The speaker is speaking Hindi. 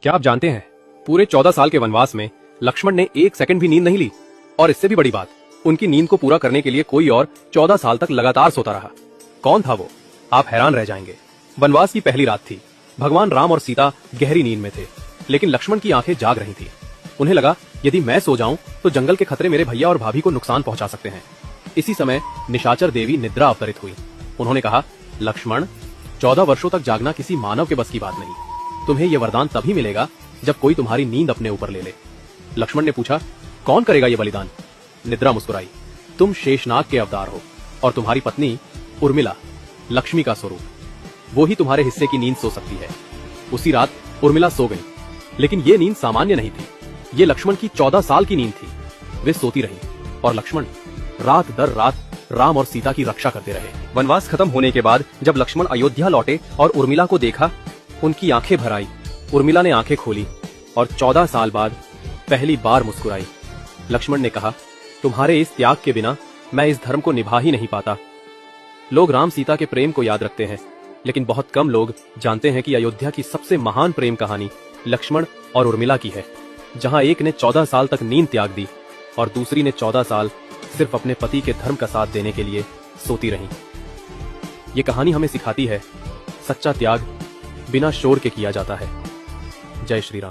क्या आप जानते हैं, पूरे 14 साल के वनवास में लक्ष्मण ने एक सेकंड भी नींद नहीं ली। और इससे भी बड़ी बात, उनकी नींद को पूरा करने के लिए कोई और 14 साल तक लगातार सोता रहा। कौन था वो? आप हैरान रह जाएंगे। वनवास की पहली रात थी। भगवान राम और सीता गहरी नींद में थे, लेकिन लक्ष्मण की आंखें जाग रही थी। उन्हें लगा, यदि मैं सो जाऊं तो जंगल के खतरे मेरे भैया और भाभी को नुकसान पहुंचा सकते हैं। इसी समय निशाचर देवी निद्रा अवतरित हुई। उन्होंने कहा, लक्ष्मण, 14 वर्षों तक जागना किसी मानव के बस की बात नहीं। तुम्हें यह वरदान तभी मिलेगा जब कोई तुम्हारी नींद अपने ऊपर ले ले। लक्ष्मण ने पूछा, कौन करेगा यह बलिदान? निद्रा मुस्कुराई, तुम शेषनाग के अवतार हो और तुम्हारी पत्नी उर्मिला लक्ष्मी का स्वरूप, वो ही तुम्हारे हिस्से की नींद सो सकती है। उसी रात उर्मिला सो गई, लेकिन ये नींद सामान्य नहीं थी। ये लक्ष्मण की 14 साल की नींद थी। वे सोती रही और लक्ष्मण रात दर रात राम और सीता की रक्षा करते रहे। वनवास खत्म होने के बाद जब लक्ष्मण अयोध्या लौटे और उर्मिला को देखा, उनकी आंखें भर आई। उर्मिला ने आंखें खोली और 14 साल बाद पहली बार मुस्कुराई। लक्ष्मण ने कहा, तुम्हारे इस त्याग के बिना मैं इस धर्म को निभा ही नहीं पाता। लोग राम सीता के प्रेम को याद रखते हैं, लेकिन बहुत कम लोग जानते हैं कि अयोध्या की सबसे महान प्रेम कहानी लक्ष्मण और उर्मिला की है, जहां एक ने 14 साल तक नींद त्याग दी और दूसरी ने 14 साल सिर्फ अपने पति के धर्म का साथ देने के लिए सोती रही। ये कहानी हमें सिखाती है, सच्चा त्याग बिना शोर के किया जाता है। जय श्री राम।